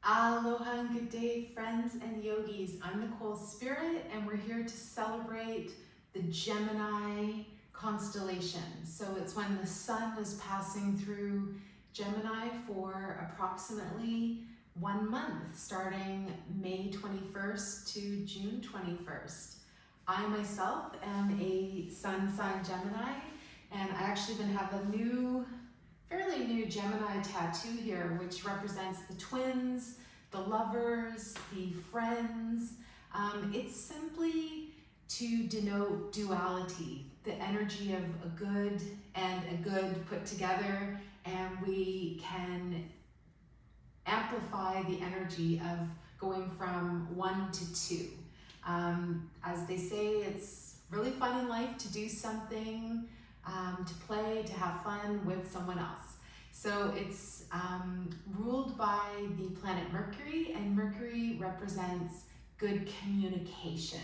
Aloha and good day, friends and yogis. I'm Nicole Spirit, and we're here to celebrate the Gemini constellation. So it's when the sun is passing through Gemini for approximately 1 month, starting May 21st to June 21st. I myself am a sun sign Gemini, and I actually even have a fairly new Gemini tattoo here, which represents the twins, the lovers, the friends. It's simply to denote duality, the energy of a good and a good put together, and we can amplify the energy of going from 1 to 2. As they say, it's really fun in life to do something, to play, to have fun with someone else. So it's ruled by the planet Mercury, and Mercury represents good communication.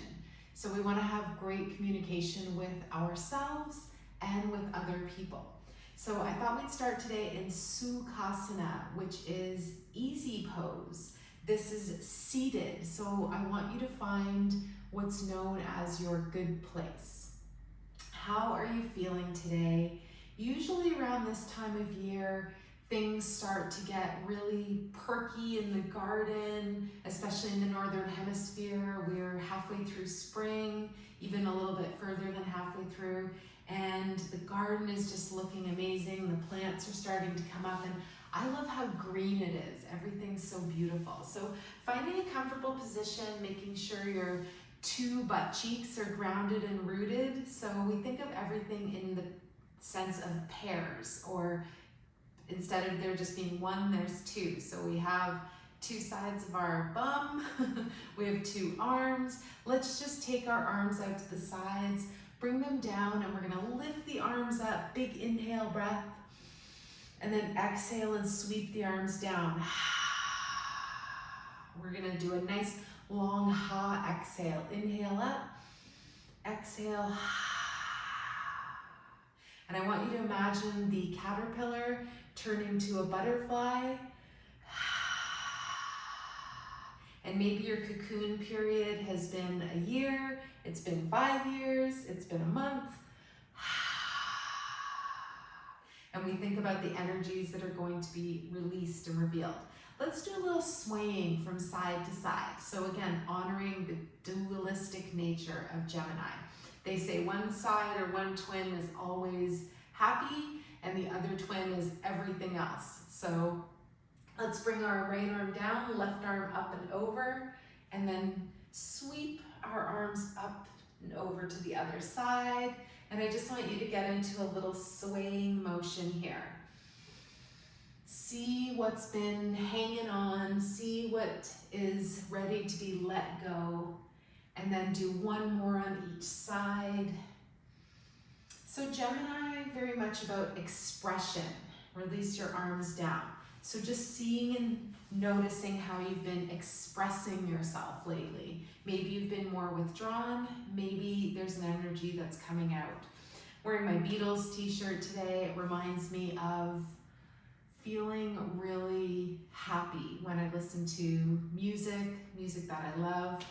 So we want to have great communication with ourselves and with other people. So I thought we'd start today in Sukhasana, which is easy pose. This is seated, so I want you to find what's known as your good place. How are you feeling today? Usually around this time of year, things start to get really perky in the garden, especially in the northern hemisphere. We're halfway through spring, even a little bit further than halfway through, and the garden is just looking amazing. The plants are starting to come up, and I love how green it is. Everything's so beautiful. So finding a comfortable position, making sure your 2 butt cheeks are grounded and rooted. So we think of everything in the sense of pairs, or instead of there just being 1, there's 2. So we have 2 sides of our bum, we have 2 arms. Let's just take our arms out to the sides, bring them down, and we're gonna lift the arms up, big inhale breath, and then exhale and sweep the arms down. We're gonna do a nice long ha exhale. Inhale up, exhale. And I want you to imagine the caterpillar turning to a butterfly. And maybe your cocoon period has been a year, it's been 5 years, it's been a month. And we think about the energies that are going to be released and revealed. Let's do a little swaying from side to side. So again, honoring the dualistic nature of Gemini. They say one side or one twin is always happy, and the other twin is everything else. So let's bring our right arm down, left arm up and over, and then sweep our arms up and over to the other side. And I just want you to get into a little swaying motion here. See what's been hanging on, see what is ready to be let go, and then do 1 more on each side. So Gemini, very much about expression. Release your arms down. So just seeing and noticing how you've been expressing yourself lately. Maybe you've been more withdrawn, maybe there's an energy that's coming out. Wearing my Beatles t-shirt today, it reminds me of feeling really happy when I listen to music that I love.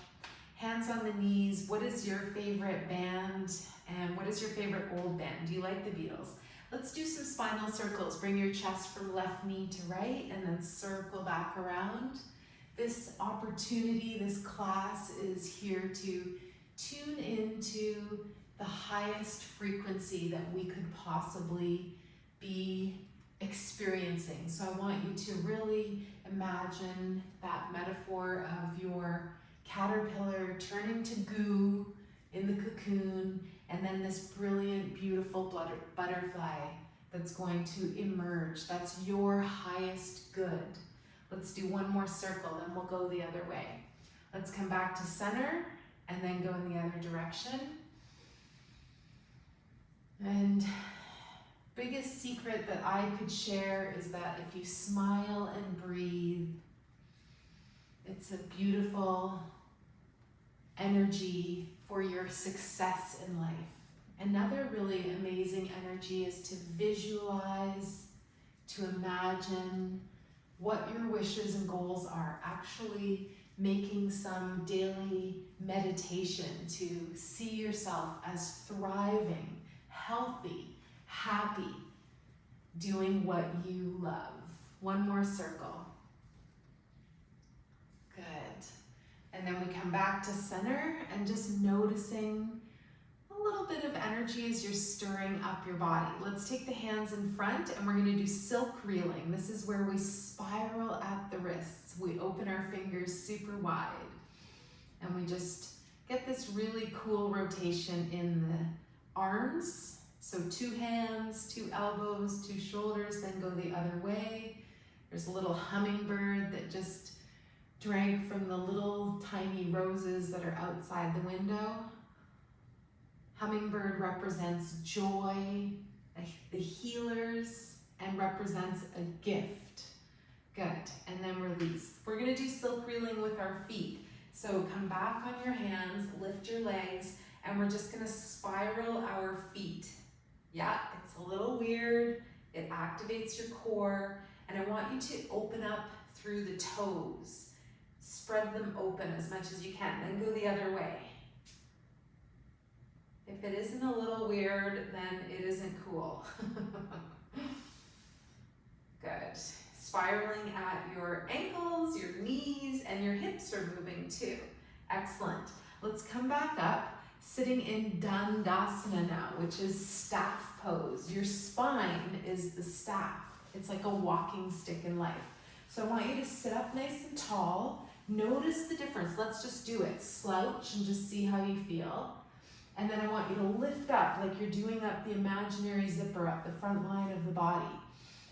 Hands on the knees. What is your favorite band? And what is your favorite old band? Do you like the Beatles? Let's do some spinal circles. Bring your chest from left knee to right, and then circle back around. This opportunity, this class is here to tune into the highest frequency that we could possibly be experiencing. So I want you to really imagine that metaphor of your caterpillar turning to goo in the cocoon, and then this brilliant, beautiful butterfly that's going to emerge. That's your highest good. Let's do 1 more circle, then we'll go the other way. Let's come back to center and then go in the other direction. And biggest secret that I could share is that if you smile and breathe, it's a beautiful energy for your success in life. Another really amazing energy is to visualize, to imagine what your wishes and goals are. Actually making some daily meditation to see yourself as thriving, healthy, happy, doing what you love. One more circle. Good. And then we come back to center and just noticing a little bit of energy as you're stirring up your body. Let's take the hands in front and we're going to do silk reeling. This is where we spiral at the wrists. We open our fingers super wide and we just get this really cool rotation in the arms. So 2 hands, 2 elbows, 2 shoulders, then go the other way. There's a little hummingbird that just drank from the little tiny roses that are outside the window. Hummingbird represents joy, the healers, and represents a gift. Good, and then release. We're gonna do silk reeling with our feet. So come back on your hands, lift your legs, and we're just gonna spiral our feet. Yeah, it's a little weird. It activates your core, and I want you to open up through the toes. Spread them open as much as you can, then go the other way. If it isn't a little weird, then it isn't cool. Good. Spiraling at your ankles, your knees, and your hips are moving too. Excellent. Let's come back up, sitting in Dandasana now, which is staff pose. Your spine is the staff. It's like a walking stick in life. So I want you to sit up nice and tall. Notice the difference. Let's just do it. Slouch and just see how you feel. And then I want you to lift up like you're doing up the imaginary zipper up the front line of the body.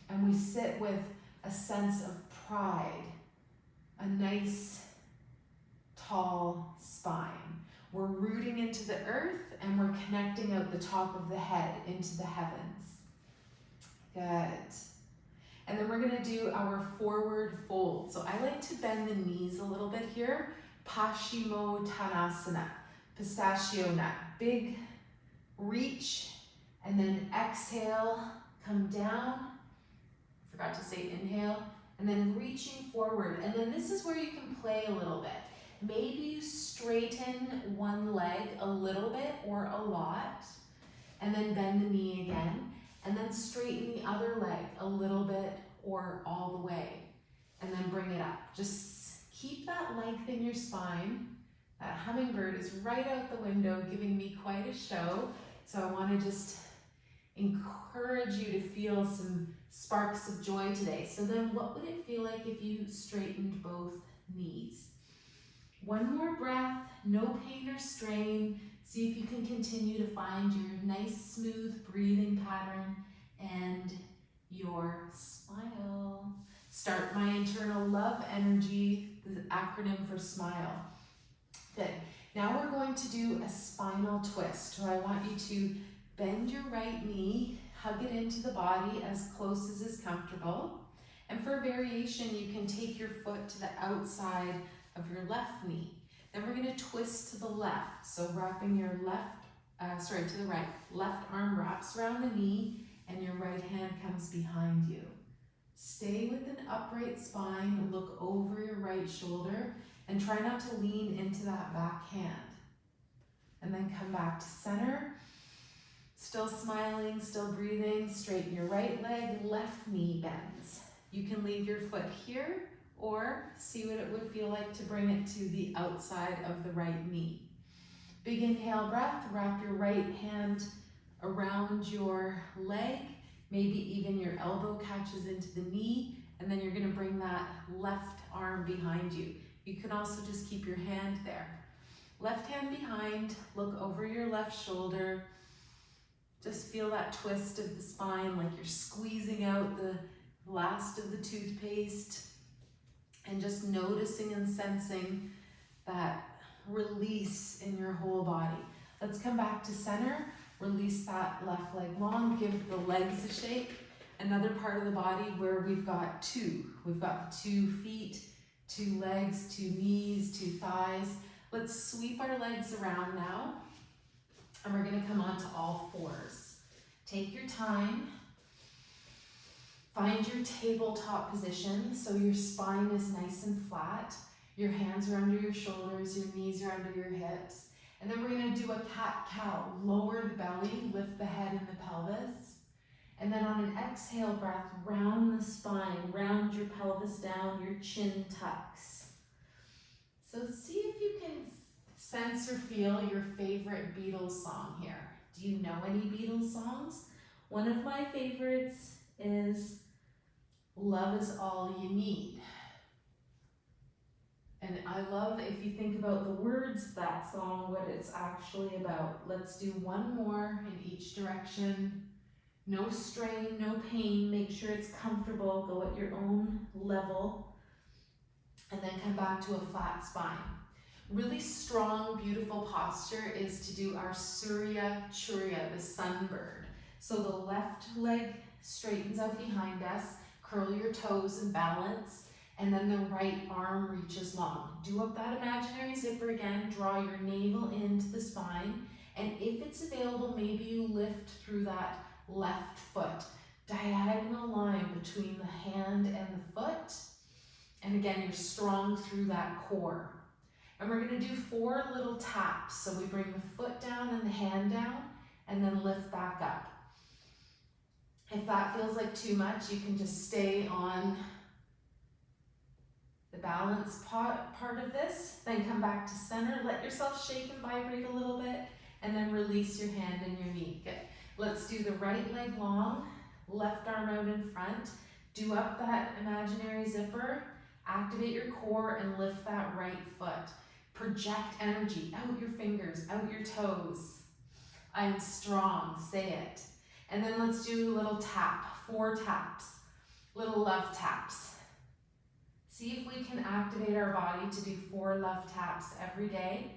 And we sit with a sense of pride, a nice, tall spine. We're rooting into the earth and we're connecting out the top of the head into the heavens. Good. And then we're gonna do our forward fold. So I like to bend the knees a little bit here. Paschimottanasana. Pistachio nut, big reach, and then exhale, come down. Forgot to say inhale, and then reaching forward. And then this is where you can play a little bit. Maybe you straighten one leg a little bit or a lot, and then bend the knee again, and then straighten the other leg a little bit or all the way, and then bring it up. Just keep that length in your spine. That hummingbird is right out the window giving me quite a show. So I want to just encourage you to feel some sparks of joy today. So then what would it feel like if you straightened both knees? One more breath, no pain or strain. See if you can continue to find your nice smooth breathing pattern and your smile. Start my internal love energy, the acronym for smile. Good. Now we're going to do a spinal twist. So I want you to bend your right knee, hug it into the body as close as is comfortable. And for a variation, you can take your foot to the outside of your left knee. Then we're going to twist to the left. So wrapping your to the right. Left arm wraps around the knee and your right hand comes behind you. Stay with an upright spine, look over your right shoulder, and try not to lean into that back hand. And then come back to center. Still smiling, still breathing. Straighten your right leg, left knee bends. You can leave your foot here or see what it would feel like to bring it to the outside of the right knee. Big inhale breath, wrap your right hand around your leg. Maybe even your elbow catches into the knee, and then you're gonna bring that left arm behind you. You can also just keep your hand there. Left hand behind, look over your left shoulder. Just feel that twist of the spine like you're squeezing out the last of the toothpaste, and just noticing and sensing that release in your whole body. Let's come back to center. Release that left leg long, give the legs a shake. Another part of the body where we've got two. We've got 2 feet, 2 legs, 2 knees, 2 thighs. Let's sweep our legs around now. And we're gonna come onto all fours. Take your time. Find your tabletop position so your spine is nice and flat. Your hands are under your shoulders, your knees are under your hips. And then we're going to do a cat-cow. Lower the belly, lift the head and the pelvis. And then on an exhale breath, round the spine, round your pelvis down, your chin tucks. So see if you can sense or feel your favorite Beatles song here. Do you know any Beatles songs? One of my favorites is Love Is All You Need. And I love, if you think about the words of that song, what it's actually about. Let's do one more in each direction. No strain, no pain. Make sure it's comfortable. Go at your own level. And then come back to a flat spine. Really strong, beautiful posture is to do our Surya Churya, the sunbird. So the left leg straightens out behind us. Curl your toes and balance. And then the right arm reaches long. Do up that imaginary zipper again. Draw your navel into the spine. And if it's available, maybe you lift through that left foot. Diagonal line between the hand and the foot. And again, you're strong through that core. And we're going to do 4 little taps. So we bring the foot down and the hand down, and then lift back up. If that feels like too much, you can just stay on the balance part of this, then come back to center. Let yourself shake and vibrate a little bit, and then release your hand and your knee. Good. Let's do the right leg long, left arm out in front. Do up that imaginary zipper, activate your core, and lift that right foot. Project energy, out your fingers, out your toes. I'm strong, say it. And then let's do a little tap, 4 taps, little love taps. See if we can activate our body to do 4 love taps every day.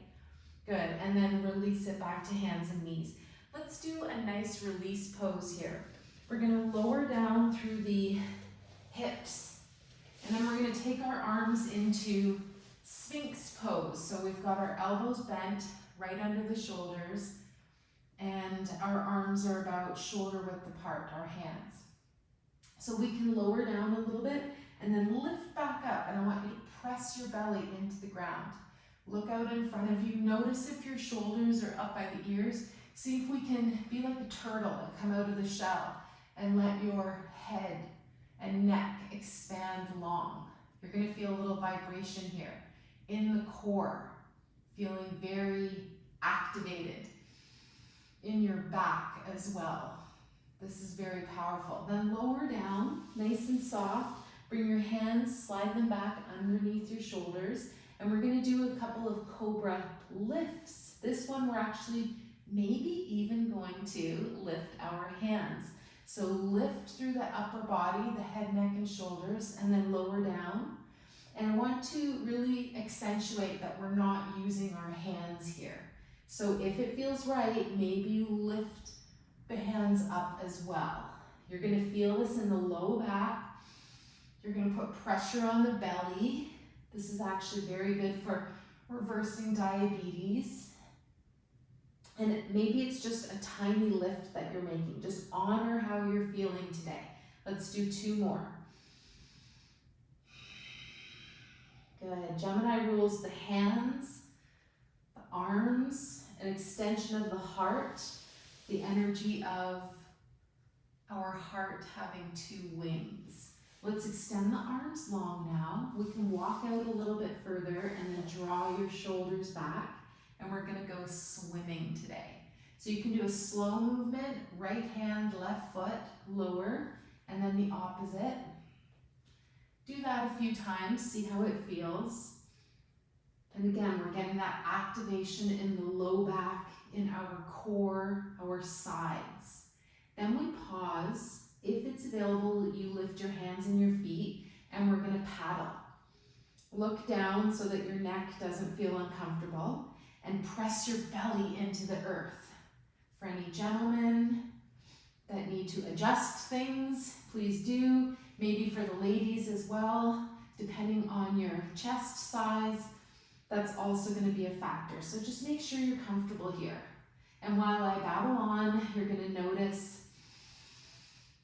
Good, and then release it back to hands and knees. Let's do a nice release pose here. We're gonna lower down through the hips, and then we're gonna take our arms into Sphinx pose. So we've got our elbows bent right under the shoulders, and our arms are about shoulder width apart, our hands. So we can lower down a little bit and then lift back up, and I want you to press your belly into the ground. Look out in front of you. Notice if your shoulders are up by the ears. See if we can be like a turtle and come out of the shell and let your head and neck expand long. You're going to feel a little vibration here in the core, feeling very activated in your back as well. This is very powerful. Then lower down, nice and soft. Bring your hands, slide them back underneath your shoulders, and we're going to do a couple of cobra lifts. This one we're actually maybe even going to lift our hands. So lift through the upper body, the head, neck, and shoulders, and then lower down. And I want to really accentuate that we're not using our hands here. So if it feels right, maybe you lift the hands up as well. You're going to feel this in the low back. You're going to put pressure on the belly. This is actually very good for reversing diabetes. And maybe it's just a tiny lift that you're making. Just honor how you're feeling today. Let's do 2 more. Good. Gemini rules the hands, the arms, an extension of the heart, the energy of our heart having 2 wings. Let's extend the arms long now. We can walk out a little bit further and then draw your shoulders back. And we're gonna go swimming today. So you can do a slow movement, right hand, left foot, lower, and then the opposite. Do that a few times, see how it feels. And again, we're getting that activation in the low back, in our core, our sides. Then we pause. If it's available, you lift your hands and your feet, and we're gonna paddle. Look down so that your neck doesn't feel uncomfortable, and press your belly into the earth. For any gentlemen that need to adjust things, please do. Maybe for the ladies as well, depending on your chest size, that's also going to be a factor. So just make sure you're comfortable here. And while I babble on, you're going to notice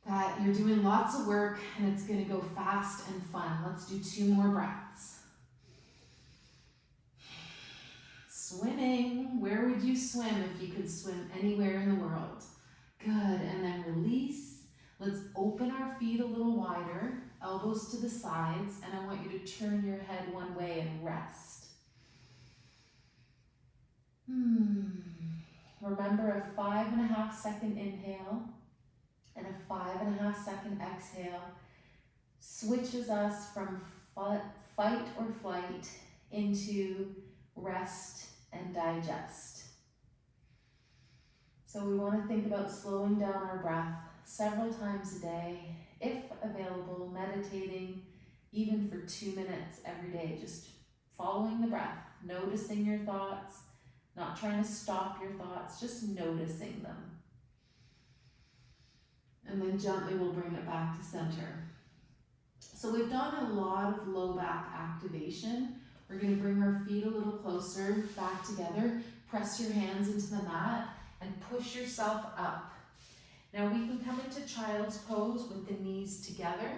that you're doing lots of work and it's going to go fast and fun. Let's do 2 more breaths. Swimming. Where would you swim if you could swim anywhere in the world? Good. And then release. Let's open our feet a little wider, elbows to the sides, and I want you to turn your head one way and rest. Remember a 5.5 second inhale and a 5.5 second exhale switches us from fight or flight into rest and digest. So we want to think about slowing down our breath several times a day, if available, meditating even for 2 minutes every day, just following the breath, noticing your thoughts, not trying to stop your thoughts, just noticing them. And then gently we'll bring it back to center. So we've done a lot of low back activation. We're going to bring our feet a little closer back together, press your hands into the mat, and push yourself up. Now we can come into child's pose with the knees together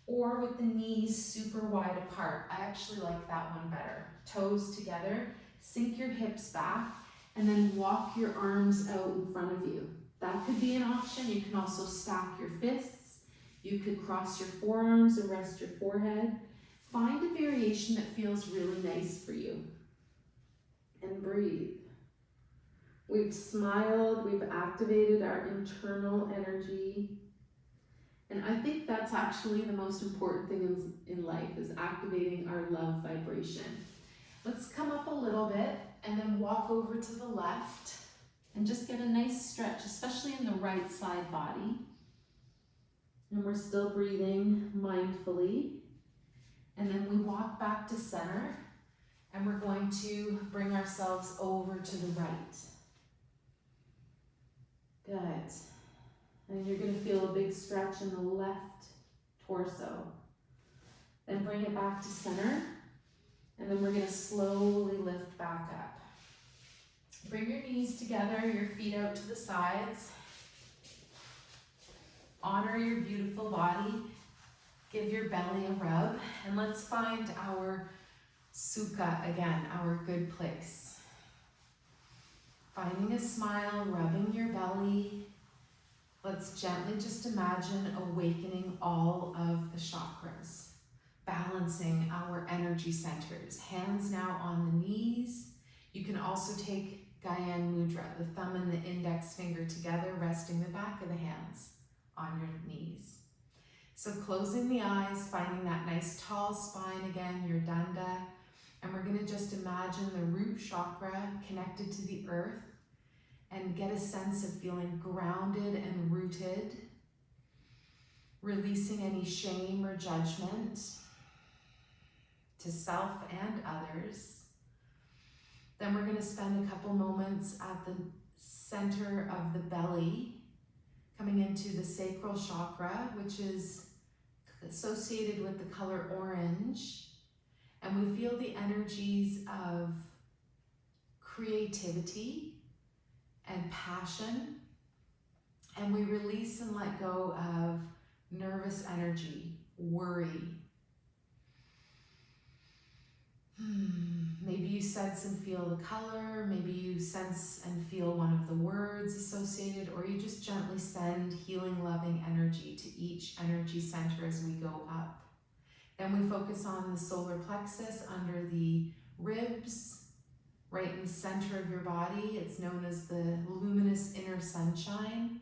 or with the knees super wide apart. I actually like that one better. Toes together, sink your hips back, and then walk your arms out in front of you. That could be an option. You can also stack your fists. You could cross your forearms and rest your forehead. Find a variation that feels really nice for you. And breathe. We've smiled, we've activated our internal energy. And I think that's actually the most important thing in life, is activating our love vibration. Let's come up a little bit and then walk over to the left and just get a nice stretch, especially in the right side body. And we're still breathing mindfully. And then we walk back to center and we're going to bring ourselves over to the right. Good. And you're going to feel a big stretch in the left torso. Then bring it back to center. And then we're going to slowly lift back up. Bring your knees together, your feet out to the sides. Honor your beautiful body. Give your belly a rub. And let's find our sukha again, our good place. Finding a smile, rubbing your belly. Let's gently just imagine awakening all of the chakras, balancing our energy centers. Hands now on the knees. You can also take Gyan Mudra, the thumb and the index finger together, resting the back of the hands on your knees. So closing the eyes, finding that nice tall spine again, your danda. And we're going to just imagine the root chakra connected to the earth and get a sense of feeling grounded and rooted, releasing any shame or judgment to self and others. Then we're going to spend a couple moments at the center of the belly, coming into the sacral chakra, which is associated with the color orange. And we feel the energies of creativity and passion. And we release and let go of nervous energy, worry. Maybe you sense and feel the color, maybe you sense and feel one of the words associated, or you just gently send healing, loving energy to each energy center as we go up. Then we focus on the solar plexus under the ribs, right in the center of your body. It's known as the luminous inner sunshine.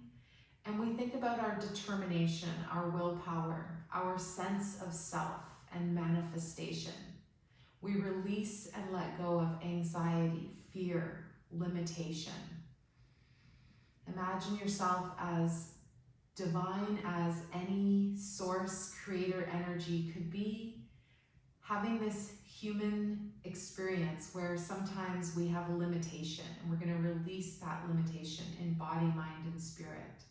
And we think about our determination, our willpower, our sense of self and manifestation. We release and let go of anxiety, fear, limitation. Imagine yourself as divine as any source, creator energy could be, having this human experience where sometimes we have a limitation, and we're going to release that limitation in body, mind, and spirit.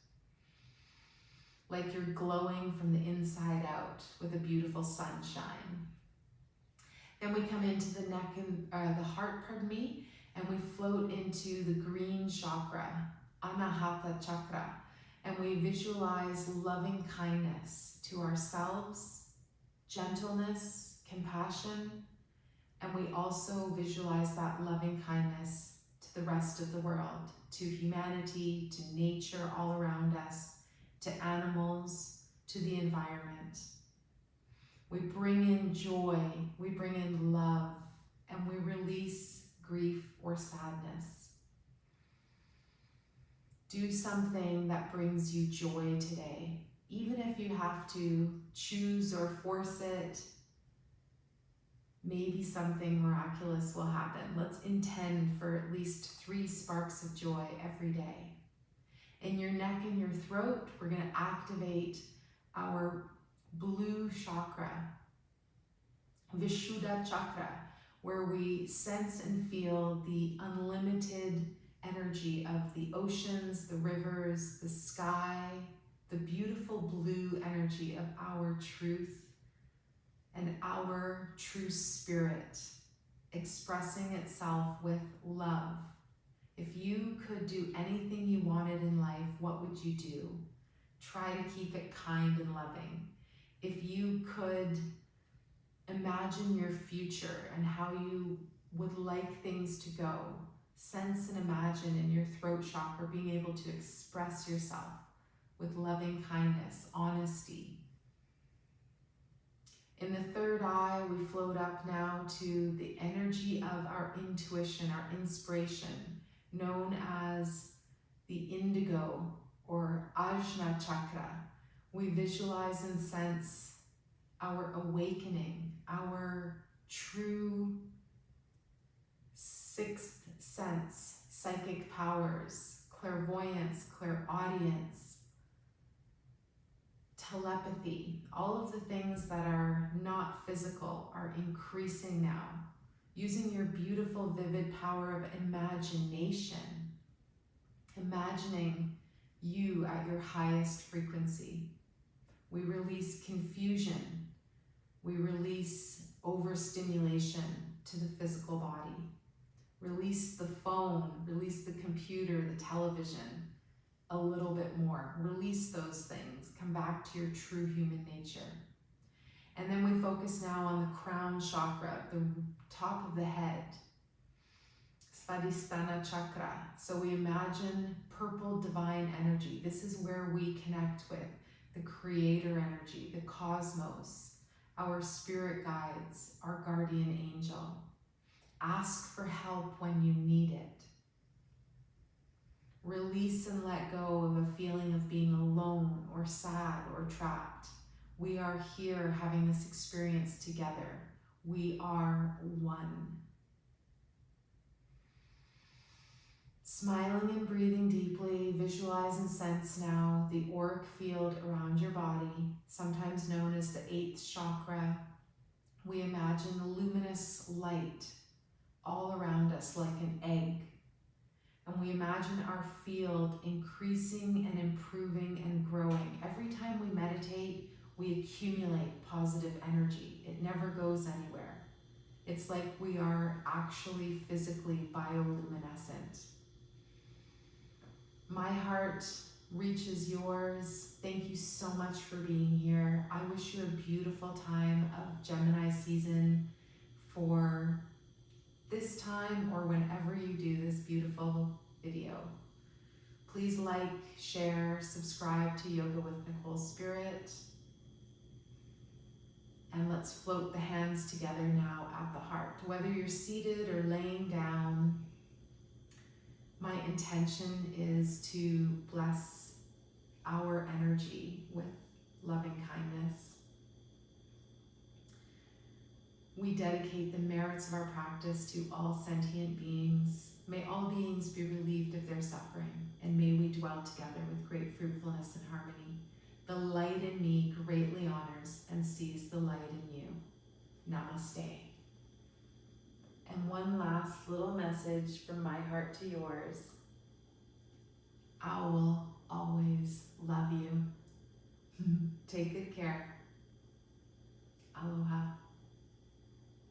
Like you're glowing from the inside out with a beautiful sunshine. Then we come into the neck and the heart, and we float into the green chakra, Anahata chakra. And we visualize loving kindness to ourselves, gentleness, compassion, and we also visualize that loving kindness to the rest of the world, to humanity, to nature all around us, to animals, to the environment. We bring in joy, we bring in love, and we release grief or sadness. Do something that brings you joy today, even if you have to choose or force it. Maybe something miraculous will happen. Let's intend for at least 3 sparks of joy every day. In your neck and your throat, we're going to activate our blue chakra, Vishuddha chakra, where we sense and feel the unlimited energy of the oceans, the rivers, the sky, the beautiful blue energy of our truth and our true spirit expressing itself with love. If you could do anything you wanted in life, what would you do? Try to keep it kind and loving. If you could imagine your future and how you would like things to go, sense and imagine in your throat chakra being able to express yourself with loving kindness, honesty. In the third eye, we float up now to the energy of our intuition, our inspiration, known as the indigo or Ajna chakra. We visualize and sense our awakening, our true 6th sense, psychic powers, clairvoyance, clairaudience, telepathy, all of the things that are not physical are increasing now. Using your beautiful, vivid power of imagination, imagining you at your highest frequency. We release confusion. We release overstimulation to the physical body. Release the phone, release the computer, the television, a little bit more. Release those things. Come back to your true human nature. And then we focus now on the crown chakra, the top of the head, Svadhisthana chakra. So we imagine purple divine energy. This is where we connect with the creator energy, the cosmos, our spirit guides, our guardian angel. Ask for help when you need it. Release and let go of a feeling of being alone or sad or trapped. We are here having this experience together. We are one. Smiling and breathing deeply, visualize and sense now the auric field around your body, sometimes known as the 8th chakra. We imagine luminous light all around us like an egg. And we imagine our field increasing and improving and growing. Every time we meditate, we accumulate positive energy. It never goes anywhere. It's like we are actually physically bioluminescent. My heart reaches yours. Thank you so much for being here. I wish you a beautiful time of Gemini season for this time or whenever you do this beautiful video. Please like, share, subscribe to Yoga with Nicole Spirit. And let's float the hands together now at the heart. Whether you're seated or laying down, my intention is to bless our energy with loving kindness. We dedicate the merits of our practice to all sentient beings. May all beings be relieved of their suffering, and may we dwell together with great fruitfulness and harmony. The light in me greatly honors and sees the light in you. Namaste. And one last little message from my heart to yours. I will always love you. Take good care. Aloha.